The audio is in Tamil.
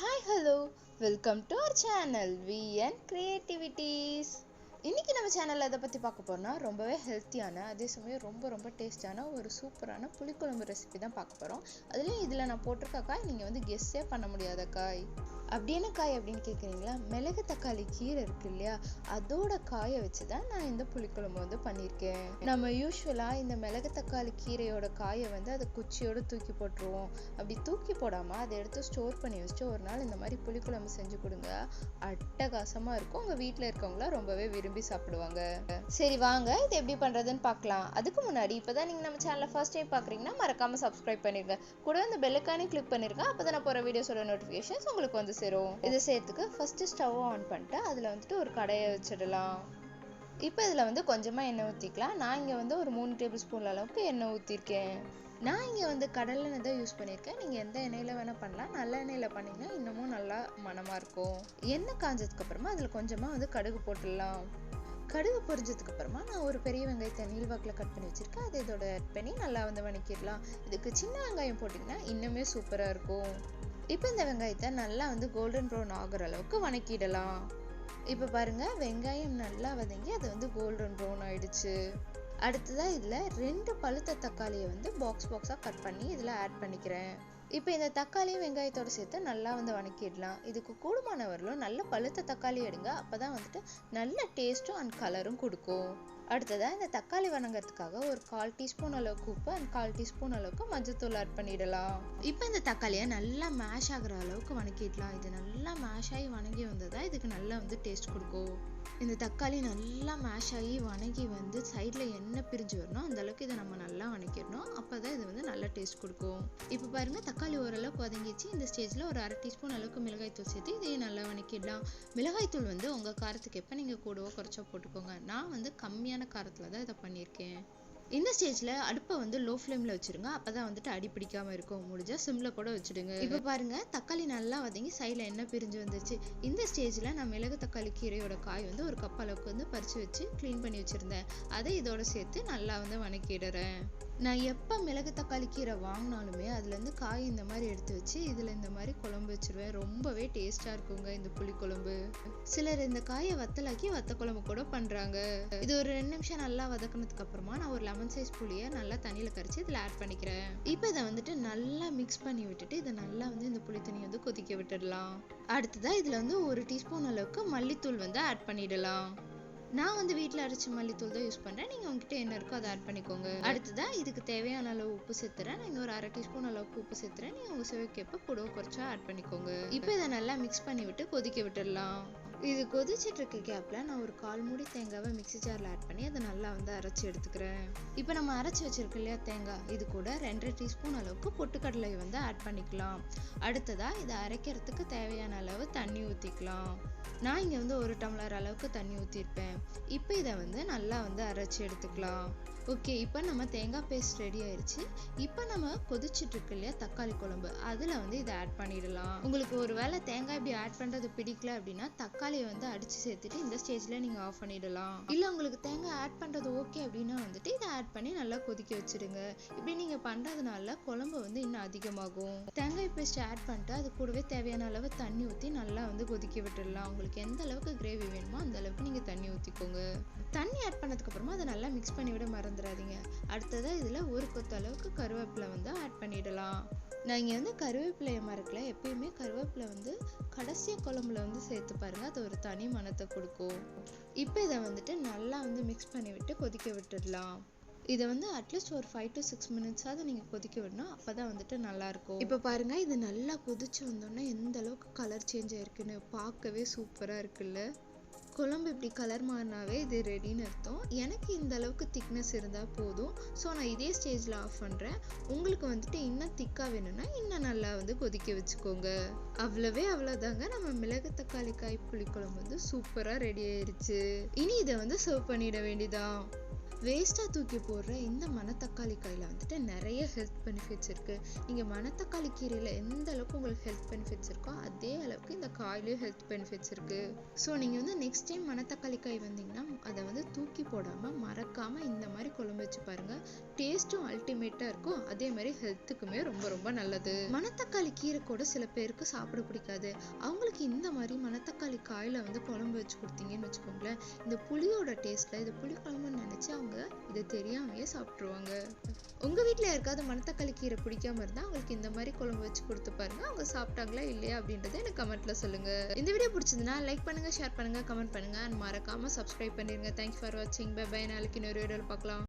Hi hello, welcome to our channel VN creativities. இன்றைக்கி நம்ம சேனலில் எதை பற்றி பார்க்க போகிறோம்னா ரொம்பவே ஹெல்த்தியான, அதே சமயம் ரொம்ப ரொம்ப டேஸ்டான ஒரு சூப்பரான புளிக்குழம்பு ரெசிபி தான் பார்க்க போகிறோம். அதுலேயும் இதில் நான் போட்டிருக்க காய் நீங்கள் வந்து கெஸ்ஸே பண்ண முடியாத காய். அப்படி என்ன காய் அப்படின்னு கேட்குறீங்களா? மிளகு தக்காளி கீரை இருக்கு இல்லையா, அதோட காயை வச்சு தான் நான் இந்த புளிக்குழம்பு வந்து பண்ணியிருக்கேன். நம்ம யூஸ்வலாக இந்த மிளகு தக்காளி கீரையோட காயை வந்து அதை குச்சியோடு தூக்கி போட்டுருவோம். அப்படி தூக்கி போடாமல் அதை எடுத்து ஸ்டோர் பண்ணி வச்சுட்டு ஒரு நாள் இந்த மாதிரி புளிக்குழம்பு செஞ்சு கொடுங்க, அட்டகாசமாக இருக்கும். உங்கள் வீட்டில் இருக்கவங்களாம் ரொம்பவே விரும்பி சாப்பிடுவாங்க. சரி வாங்க, இது எப்படி பண்ணுறதுன்னு பார்க்கலாம். அதுக்கு முன்னாடி இப்போ தான் நீங்கள் நம்ம சேனலை ஃபர்ஸ்ட் டைம் பார்க்குறீங்கன்னா மறக்காமல் சப்ஸ்கிரைப் பண்ணிருங்க. கூட இந்த பெல்லைக்கானே கிளிக் பண்ணிருங்க. அப்போ தான் நான் போகிற வீடியோஸோட நோட்டிஃபிகேஷன்ஸ் உங்களுக்கு வந்து சேரும். இதை சேர்த்துக்கு ஃபர்ஸ்ட் ஸ்டவ் ஆன் பண்ணிட்டு அதில் வந்துட்டு ஒரு கடையை வச்சிடலாம். இப்போ இதில் வந்து கொஞ்சமாக எண்ணெய் ஊற்றிக்கலாம். நான் இங்கே வந்து ஒரு 3 டேபிள் ஸ்பூன் அளவுக்கு எண்ணெய் ஊற்றிருக்கேன். நான் இங்கே வந்து கடலெண்ணெய் தான் யூஸ் பண்ணியிருக்கேன். நீங்கள் எந்த எண்ணெயில் வேணால் பண்ணலாம். நல்ல எண்ணெயில் பண்ணிங்கன்னா இன்னமும் நல்லா மணமாக இருக்கும். எண்ணெய் காஞ்சதுக்கப்புறமா அதில் கொஞ்சமாக வந்து கடுகு போட்டுடலாம். கடுகு பொரிஞ்சதுக்கு அப்புறமா நான் ஒரு பெரிய வெங்காயத்தை நீள்வாக்கில் கட் பண்ணி வச்சிருக்கேன். அதை இதோட ஆட் பண்ணி நல்லா வந்து வணக்கிடலாம். இதுக்கு சின்ன வெங்காயம் போட்டிங்கன்னா இன்னுமே சூப்பராக இருக்கும். இப்போ இந்த வெங்காயத்தை நல்லா வந்து கோல்டன் ப்ரௌன் ஆகிற அளவுக்கு வணக்கிடலாம். இப்போ பாருங்க, வெங்காயம் நல்லா வதங்கி அது வந்து கோல்டன் ப்ரௌன் ஆயிடுச்சு. அடுத்ததாக இதில் 2 பழுத்த தக்காளியை வந்து பாக்ஸாக கட் பண்ணி இதில் ஆட் பண்ணிக்கிறேன். இப்போ இந்த தக்காளியும் வெங்காயத்தோடு சேர்த்து நல்லா வந்து வணக்கிடலாம். இதுக்கு கூடுமானவர்களும் நல்ல பழுத்த தக்காளி எடுங்க, அப்போ தான் வந்துட்டு நல்ல டேஸ்ட்டும் அண்ட் கலரும் கொடுக்கும். அடுத்ததாக இந்த தக்காளி வணங்குறதுக்காக ஒரு 1/4 டீஸ்பூன் அளவுக்கு உப்பு அண்ட் 1/4 டீஸ்பூன் அளவுக்கு மஞ்சத்தூள் ஆட் பண்ணிடலாம். இப்போ இந்த தக்காளியை நல்லா மேஷ் ஆகிற அளவுக்கு வணக்கிடலாம். இது நல்லா மேஷ் ஆகி வணங்கி வந்ததா இதுக்கு நல்லா வந்து டேஸ்ட் கொடுக்கும். இந்த தக்காளி நல்லா மேஷ் ஆகி வணங்கி வந்து சைடில் எண்ணெய் பிரிஞ்சு வரணும், அந்த அளவுக்கு இதை நம்ம நல்லா வணக்கிடணும். அப்போ தான் இது வந்து நல்லா டேஸ்ட் கொடுக்கும். இப்போ பாருங்கள், தக்காளி ஓரளவுக்கு வதங்கிச்சு. இந்த ஸ்டேஜில் ஒரு 1/2 டீஸ்பூன் அளவுக்கு மிளகாய்த்தூள் சேர்த்து இதையும் நல்லா வணக்கிடலாம். மிளகாய்த்தூள் வந்து உங்கள் காரத்துக்கு எப்போ நீங்கள் கூடவோ குறைச்சோ போட்டுக்கோங்க. நான் வந்து கம்மியான காரத்தில் தான் இதை பண்ணியிருக்கேன். இந்த ஸ்டேஜில் அடுப்பை வந்து லோ ஃப்ளேமில் வச்சுருங்க, அப்போ தான் வந்துட்டு அடி பிடிக்காமல் இருக்கும். முடிஞ்சால் சிம்மில் கூட வச்சுடுங்க. இப்போ பாருங்கள், தக்காளி நல்லா வதங்கி சைடில் எண்ணெய் பிரிஞ்சு வந்துருச்சு. இந்த ஸ்டேஜில் நான் மிளகு தக்காளி கீரையோட காய் வந்து ஒரு கப் அளவுக்கு வந்து பறித்து வச்சு க்ளீன் பண்ணி வச்சுருந்தேன். அதை இதோட சேர்த்து நல்லா வந்து வணக்கிடுறேன். நான் எப்போ மிளகு தக்காளி கீரை வாங்கினாலுமே அதுலேருந்து காய் இந்த மாதிரி எடுத்து வச்சு இதில் இந்த மாதிரி குழம்பு வச்சுருவேன். ரொம்பவே டேஸ்ட்டாக இருக்குங்க இந்த புளிக்குழம்பு. சிலர் இந்த காயை வத்தலாக்கி வத்த குழம்பு கூட பண்ணுறாங்க. இது ஒரு 2 நிமிஷம் நல்லா வதக்கினதுக்கு அப்புறமா நான் ஒரு லெமன் சைஸ் புளியை நல்லா தண்ணியில் கரைச்சி இதில் ஆட் பண்ணிக்கிறேன். இப்போ இதை வந்துட்டு நல்லா மிக்ஸ் பண்ணி விட்டுட்டு இதை நல்லா வந்து இந்த புளி தண்ணி வந்து கொதிக்க விட்டுடலாம். அடுத்ததாக இதில் வந்து 1 டீஸ்பூன் அளவுக்கு மல்லித்தூள் வந்து ஆட் பண்ணிடலாம். நான் வந்து வீட்டில் அரைச்ச மல்லித்தூள் தான் யூஸ் பண்ணுறேன். நீங்கள் உங்ககிட்ட என்ன இருக்கோ அதை ஆட் பண்ணிக்கோங்க. அடுத்ததான் இதுக்கு தேவையான அளவு உப்பு சேர்த்துறேன். நான் இங்கே ஒரு 1/2 டீஸ்பூன் அளவுக்கு உப்பு சேர்த்துறேன். நீங்கள் உங்கள் சுவைக்கேற்ப கூடவோ குறைச்சா ஆட் பண்ணிக்கோங்க. இப்போ இதை நல்லா மிக்ஸ் பண்ணி விட்டு கொதிக்க விட்டுடலாம். இது கொதிச்சிட்டு இருக்க கேப்பில் நான் ஒரு 1/4 மூடி தேங்காவை மிக்ஸி ஜாரில் ஆட் பண்ணி அதை நல்லா வந்து அரைச்சி எடுத்துக்கிறேன். இப்போ நம்ம அரைச்சி வச்சிருக்க இல்லையா தேங்காய், இது கூட 2 டீஸ்பூன் அளவுக்கு பொட்டுக்கடலை வந்து ஆட் பண்ணிக்கலாம். அடுத்ததாக இதை அரைக்கிறதுக்கு தேவையான அளவு தண்ணி ஊற்றிக்கலாம். நான் இங்கே வந்து 1 டம்ளர் அளவுக்கு தண்ணி ஊற்றிருப்பேன். இப்போ இதை வந்து நல்லா வந்து அரைச்சி எடுத்துக்கலாம். ஓகே, இப்போ நம்ம தேங்காய் பேஸ்ட் ரெடி ஆயிடுச்சு. இப்போ நம்ம கொதிச்சுட்டு இருக்கு இல்லையா தக்காளி குழம்பு, அதில் வந்து இதை ஆட் பண்ணிடலாம். உங்களுக்கு ஒரு வேளை தேங்காய் இப்படி ஆட் பண்ணுறது பிடிக்கல அப்படின்னா தக்காளியை வந்து அடித்து சேர்த்துட்டு இந்த ஸ்டேஜில் நீங்கள் ஆஃப் பண்ணிடலாம். இல்லை உங்களுக்கு தேங்காய் ஆட் பண்ணுறது ஓகே அப்படின்னா வந்துட்டு இதை ஆட் பண்ணி நல்லா கொதிக்க வச்சுடுங்க. இப்படி நீங்கள் பண்ணுறதுனால குழம்பு வந்து இன்னும் அதிகமாகும். தேங்காய் பேஸ்ட் ஆட் பண்ணிட்டு அது கூடவே தேவையான அளவு தண்ணி ஊற்றி நல்லா வந்து கொதிக்க விட்டுடலாம். உங்களுக்கு எந்த அளவுக்கு கிரேவி வேணுமோ அந்த அளவுக்கு நீங்கள் தண்ணி ஊற்றிக்கோங்க. தண்ணி ஆட் பண்ணதுக்கு அப்புறமா அதை நல்லா மிக்ஸ் பண்ணி விட மறந்துடாதீங்க. அடுத்ததாக இதில் ஒரு கொத்து அளவுக்கு கருவேப்பிலை வந்து ஆட் பண்ணிடலாம். நான் இங்கே வந்து கருவேப்பிலையை மறக்கல. எப்பயுமே கருவேப்பிலை வந்து கடைசியாக குழம்புல வந்து சேர்த்து பாருங்க, அது ஒரு தனி மணத்தை கொடுக்கும். இப்போ இதை வந்துட்டு நல்லா வந்து மிக்ஸ் பண்ணி விட்டு கொதிக்க விட்டுடலாம். இதை வந்து அட்லீஸ்ட் ஒரு 5 to 6 மினிட்ஸாவது நீங்கள் கொதிக்க விடணும், அப்போ தான் வந்துட்டு நல்லாயிருக்கும். இப்போ பாருங்கள், இது நல்லா கொதிச்சு வந்தோன்னே எந்த அளவுக்கு கலர் சேஞ்ச் ஆயிருக்குன்னு பார்க்கவே சூப்பராக இருக்குல்ல. குழம்பு இப்படி கலர் மாறினாவே இது ரெடின்னு அர்த்தம். எனக்கு இந்த அளவுக்கு திக்னஸ் இருந்தால் போதும். ஸோ நான் இதே ஸ்டேஜில் ஆஃப் பண்ணுறேன். உங்களுக்கு வந்துட்டு இன்னும் திக்காக வேணும்னா இன்னும் நல்லா வந்து கொதிக்க வச்சுக்கோங்க. அவ்வளோதாங்க, நம்ம மிளகு தக்காளி காய் புளிக்குழம்பு வந்து சூப்பராக ரெடி ஆயிடுச்சு. இனி இதை வந்து சர்வ் பண்ணிட வேண்டியதான். வேஸ்டா தூக்கி போடுற இந்த மணத்தக்காளி காயில வந்துட்டு நிறைய ஹெல்த் பெனிஃபிட்ஸ் இருக்கு. நீங்க மணத்தக்காளி கீரையில எந்த அளவுக்கு உங்களுக்கு ஹெல்த் பெனிஃபிட்ஸ் இருக்கோ அதே அளவுக்கு இந்த காயிலையும் ஹெல்த் பெனிஃபிட்ஸ் இருக்கு. ஸோ நீங்க வந்து நெக்ஸ்ட் டைம் மணத்தக்காளி காய் வந்தீங்கன்னா அதை வந்து தூக்கி போடாம மறக்காம இந்த மாதிரி குழம்பு வச்சு பாருங்க. டேஸ்ட்டும் அல்டிமேட்டா இருக்கும், அதே மாதிரி ஹெல்த்துக்குமே ரொம்ப ரொம்ப நல்லது. மணத்தக்காளி கீரை கூட சில பேருக்கு சாப்பிட பிடிக்காது. அவங்களுக்கு இந்த மாதிரி மணத்தக்காளி காயில வந்து குழம்பு வச்சு கொடுத்தீங்கன்னு வச்சுக்கோங்களேன், இந்த புளியோட டேஸ்ட்ல இது புளி குழம்புன்னு நினைச்சு அவங்க இதை தெரியாமையே சாப்பிட்டுருவாங்க. உங்க வீட்டுல யாருக்காவது மணத்தக்காளி கீரை பிடிக்காம இருந்தா அவங்களுக்கு இந்த மாதிரி குழம்பு வச்சு கொடுத்து பாருங்க. அவங்க சாப்பிட்டாங்களா இல்லையா அப்படின்றத எனக்கு கமெண்ட்ல சொல்லுங்க. இந்த வீடியோ பிடிச்சதுன்னா லைக் பண்ணுங்க, ஷேர் பண்ணுங்க, கமெண்ட் பண்ணுங்க, அண்ட் மறக்காம சப்ஸ்கிரைப் பண்ணிருங்க. தேங்க்ஸ் ஃபார் வாட்சிங். Bye bye. நாளைக்கு இன்னொரு வீடியோல பார்க்கலாம்.